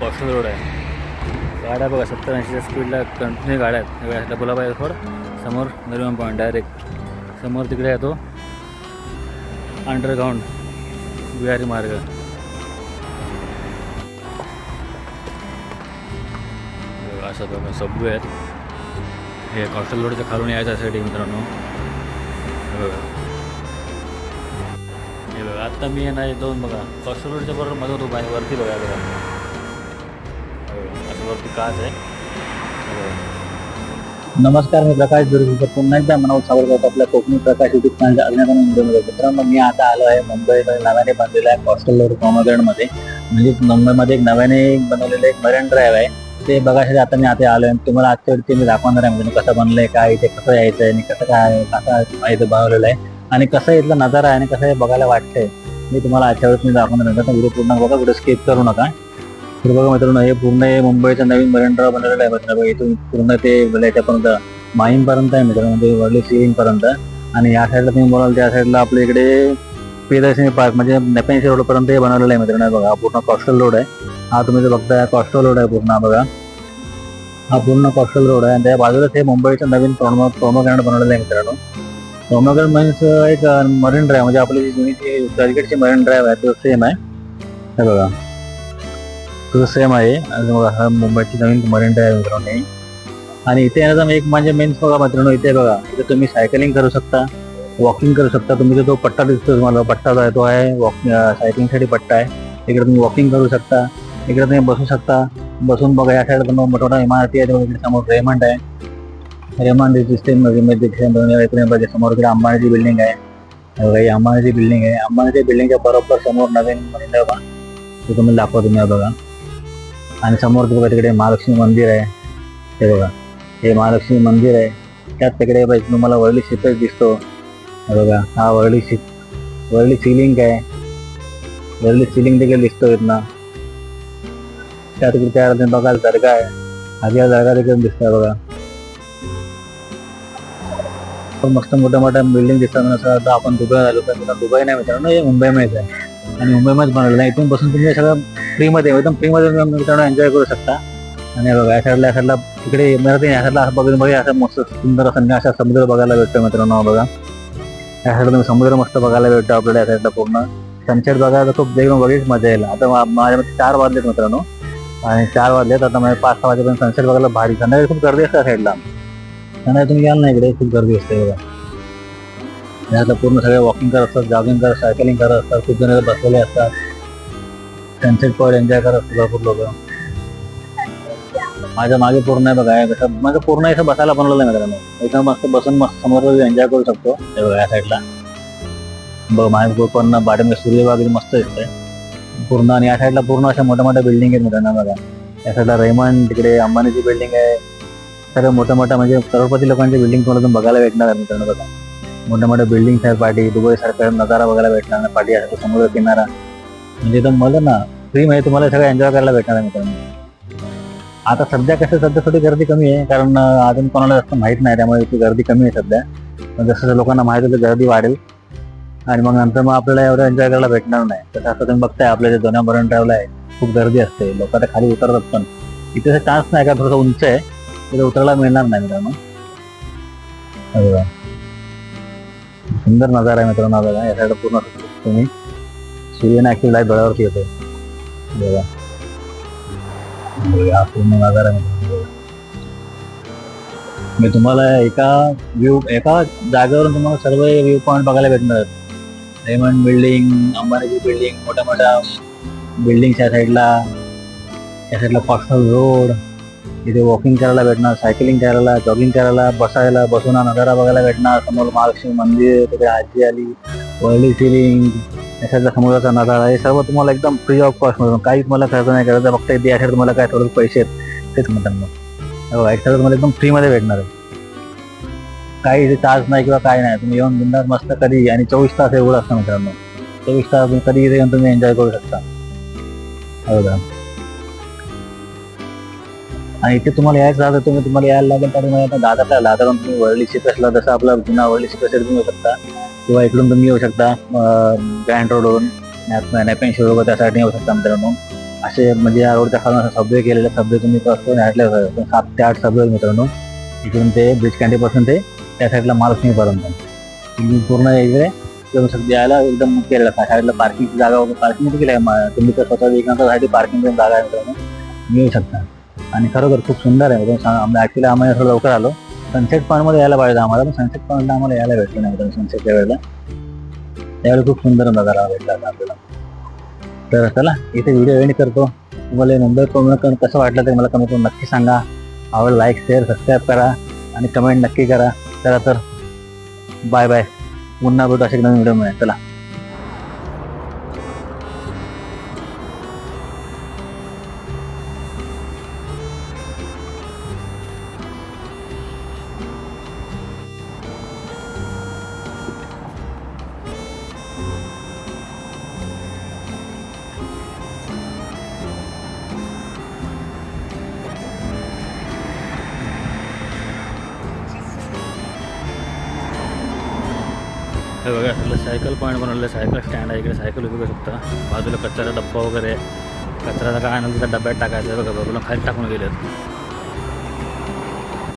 Costal road आहे. गाड्या बघा 70-80च्या स्पीडला कंटिन्यू गाड्या आहेत. डबला पाहिजे थोडं समोर नरिमन पॉईंट डायरेक्ट समोर तिकडे येतो अंडरग्राऊंड विहारी मार्ग. असं बघा सबवे आहेत. हे कॉस्टल रोडच्या खालून यायचं यासाठी मित्रांनो. हे बघा आत्ता मी नाही दोन बघा कॉस्टल रोडच्या बरोबर मध्ये होतो बाहेर वरती बघा बघा असं वरती काच आहे. नमस्कार, मी प्रकाश दुर्गीकर पुन्हा एकदा मनावर सावरत आपल्या कोकणी प्रकाश युट्यूब चॅनलच्या अज्ञाताने मुंबईमध्ये. मित्रांनो मी आता आलो आहे मुंबईमध्ये नव्याने बनलेला आहे कॉस्टल रोड मध्ये. म्हणजे मुंबईमध्ये एक नव्याने बनवलेलं एक मरीन ड्राईव्ह आहे. ते बघायसाठी आता मी आता आलो आहे. तुम्हाला आजच्या वेळी मी दाखवणार आहे म्हणजे कसं बनलंय, काय इथे कसं यायचं आहे आणि कसं काय कसं इथं बनवलेलं आहे आणि कसं इथला नजारा आहे आणि कसं हे बघायला वाटतंय मी तुम्हाला आजच्या वेळेस मी दाखवणार आहे. तर व्हिडिओ पूर्ण बघा, व्हिडिओ स्किप करू नका. तर बघा मित्रांनो हे पूर्ण मुंबईचं नवीन मरीन ड्राईव्ह बनवलेलं आहे मित्रांनो. इथून पूर्ण ते याच्यापर्यंत माहीमपर्यंत आहे मित्रांनो, म्हणजे वर्ली सिलिंग पर्यंत. आणि या साईडला तुम्ही बोलाल त्या साईडला आपल्या इकडे प्रियदर्शनी पार्क म्हणजे नेपेन्सी रोड पर्यंत हे बनवलेलं आहे मित्रांनो. बघा पूर्ण कॉस्टल रोड आहे हा, तुम्ही जो बघताय कॉस्टल रोड आहे पूर्ण. बघा हा पूर्ण कॉस्टल रोड आहे आणि त्या बाजूलाच हे मुंबईचं नवीन प्रोमोग्रॅन्ड बनवलेलं आहे मित्रांनो. प्रोमोग्रॅन्ड मीन्स एक मरीन ड्राईव्ह म्हणजे आपली जी जुनी जी चर्चगेटची मरीन ड्राईव्ह आहे तो सेम आहे. हे बघा तो सेम आहे. हा मुंबईची नवीन मरीन ड्राईव्ह मित्रांनो. आणि इथे येण्याचा एक म्हणजे मेन्स बघा मित्रांनो, इथे बघा इथे तुम्ही सायकलिंग करू शकता, वॉकिंग करू शकता. तुम्ही जो पट्टा दिसतो तुम्हाला पट्टा जो आहे तो आहे सायकलिंगसाठी पट्टा आहे. इकडे तुम्ही वॉकिंग करू शकता, इकडे तुम्ही बसू शकता. बसून बघा या साईड मोठा इमारती आहे. इकडे समोर रेमंड आहे. रेमंड सिस्टम इकडे समोर इकडे अंबानीची बिल्डिंग आहे. ही अंबानीची बिल्डिंग आहे. अंबानीच्या बिल्डिंगच्या बरोबर समोर नवीन मरीन ड्राईव्ह ते तुम्ही दाखवा तुम्ही बघा. आणि समोर बघा तिकडे महालक्ष्मी मंदिर आहे. हे बघा हे महालक्ष्मी मंदिर आहे. त्यात तिकडे तुम्हाला वर्ली शिपेस दिसतो. बघा हा वर्ली सिलिंग आहे. वर्ली सिलिंग देखील दिसतो इथनं. त्या तिकडे त्या बघा दर्गा आहे. आधी दर्गा देखील दिसतोय बघा. मस्त मोठ्या मोठ्या बिल्डिंग दिसतात. असं आपण दुबई झालो तर दुबई नाही मित्रांनो, हे मुंबईमध्ये आहे आणि मुंबईमध्येच बनवलेलं आहे. इथून बसून तुम्ही सगळं फ्रीमध्ये एकदम फ्रीमध्ये मित्रांनो एन्जॉय करू शकता. आणि बघा या साईडला तिकडे या साईडला बघून बघा असं मस्त सुंदर असा समुद्र बघायला भेटतो मित्रांनो. बघा या साईडला तुम्ही समुद्र मस्त बघायला भेटतो आपल्याला. या साईडला पूर्ण सनसेट बघायला खूप एकदम बघीच मजा येईल. आता माझ्यामध्ये 4 वाजलेत मित्रांनो आणि 4 वाजलेत आता म्हणजे 5-6 वाजेपर्यंत सनसेट बघायला भारी. संध्याकाळी खूप गर्दी असते साईडला. संध्याकाळी तुम्ही याल ना इकडे खूप गर्दी असते बघा. यातलं पूर्ण सगळे वॉकिंग करत असतात, जॉगिंग करत, सायकलिंग करत असतात. खूप जण बसलेले असतात. सनसेट पॉईंट एन्जॉय करत असतात भरपूर लोक. माझ्या मागे पूर्ण आहे बघा कसं माझं पूर्ण असं बसायला बनवलेलं आहे मित्रांनो. एकदम मस्त बसून मस्त समोर एन्जॉय करू शकतो. हे बघा या साईडला बघ माझ्या पूर्ण बाटमध्ये सूर्यबाग मस्त दिसतंय पूर्ण. आणि या साईडला पूर्ण अशा मोठ्या मोठ्या बिल्डिंग आहेत मित्रांनो. बघा या साईडला रेमंड, तिकडे अंबानीची बिल्डिंग आहे. सगळं मोठ्या मोठ्या म्हणजे करोडपती लोकांची बिल्डिंग तुम्हाला तुम्ही बघायला भेटणार आहे मित्रांनो. बघा मोठ्या मोठ्या बिल्डिंग आहेत. पाठी दुबई सारखा नजारा बघायला भेटणार नाही. पाठी असं समुद्र किनारा म्हणजे एकदम मला ना फ्री मध्ये तुम्हाला सगळं एन्जॉय करायला भेटणार आहे मित्रांनो. आता सध्या थोडी गर्दी कमी आहे कारण अजून कोणाला जास्त माहीत नाही, त्यामुळे ती गर्दी कमी आहे सध्या. पण जसं लोकांना माहीत होतं गर्दी वाढेल आणि मग नंतर मग आपल्याला एवढं एन्जॉय करायला भेटणार नाही. तसं असं तुम्ही बघताय आपल्या जे जुन्या मरीन ड्राईव्हला आहे खूप गर्दी असते. लोक आता खाली उतरतात पण इथे चान्स नाही का थोडंसं उंच आहे तिथे उतरायला मिळणार नाही मित्रांनो. सुंदर नजारा आहे मित्रांनो. बघा या साईड पूर्ण तुम्ही सूर्यने ऍक्टिव्ह लाईट डोळ्यावरती येतो. बघा हा पूर्ण नजारा मित्रांनो. मी तुम्हाला एका जागेवरून तुम्हाला सर्व व्ह्यू पॉईंट बघायला भेटणार. रेमंड बिल्डिंग, अंबानीची बिल्डिंग, मोठ्या मोठ्या बिल्डिंग या साईडला कॉस्टल रोड. इथे वॉकिंग करायला भेटणार, सायकलिंग करायला, जॉगिंग करायला, बसून हा नजारा बघायला भेटणार. समोर महालक्ष्मी मंदिर, तिथे आजी आली, वर्ली सिलिंग, या साईडला समुद्राचा नजारा. हे सर्व तुम्हाला एकदम फ्री ऑफ कॉस्ट मिळून काही तुम्हाला खर्च नाही करायचा. फक्त इथे या साईड तुम्हाला काय थोडं पैसे आहेत तेच म्हणतात. मग एक तुम्हाला एकदम फ्रीमध्ये भेटणार आहे. काही इथे चार्ज नाही किंवा काय नाही. तुम्ही येऊन बिंदास मस्त कधी आणि 24 तास एवढं असतं मित्रांनो. 24 तास तुम्ही कधी इथे येऊन तुम्ही एन्जॉय करू शकता. बघा आणि इथे तुम्हाला यायचं झालं तुम्हाला यायला लागेल तर तुम्हाला आता दादरला तुम्ही वर्ली शिपेसला जसं आपला जुना वर्ली शिपेस तुम्ही येऊ शकता किंवा इकडून तुम्ही येऊ शकता ग्रँड रोडवरून नेपेन्सी रोड त्या साईडने येऊ शकता मित्रांनो. असे म्हणजे या रोडच्या खालून असं सबवे केलेले सबवे तुम्ही कसं ॲटले 7 ते 8 सबवे मित्रांनो. इकडून ते ब्रिज कॅन्टीपासून ते त्या साईडला महालक्ष्मीपर्यंत तुम्ही पूर्ण इकडे करू शकता. यायला एकदम केलेलं आहे. साईडला पार्किंगची जागा वगैरे पार्किंग केली आहे. तुम्ही तर स्वतः विकण्यासाठी पार्किंगची जागा आहे मित्रांनो, मिळू शकता. आणि खरोखर खूप सुंदर आहे मित्रांनो. ॲक्च्युली आम्ही थोडं लवकर आलो. सनसेट पॉईंटमध्ये यायला पाहिजे आम्हाला, पण सनसेट पॉईंटला आम्हाला यायला भेटलं नाही मित्रांनो. सनसेटच्या वेळेला त्यावेळेला खूप सुंदर नजारा भेटला होता आपल्याला. तर चला इथे व्हिडिओ एंड करतो. तुम्हाला मुंबई कोकण कसं वाटलं ते मला कमेंट करून नक्की सांगा. आवडलं लाईक शेअर सबस्क्राईब करा आणि कमेंट नक्की करा. चला तर बाय बाय. पुन्हा भेटू अशा नवीन व्हिडिओ मिळेल. चला. हे बघा आपलं सायकल पॉईंट बनवलेलं, सायकल स्टँड आहे. इकडे सायकल उभी करू शकता. बाजूला कचऱ्याचा डब्बा वगैरे, कचऱ्याचा काय आणलं तर डब्यात टाकायचं. बघा बाजूला खाली टाकून गेले.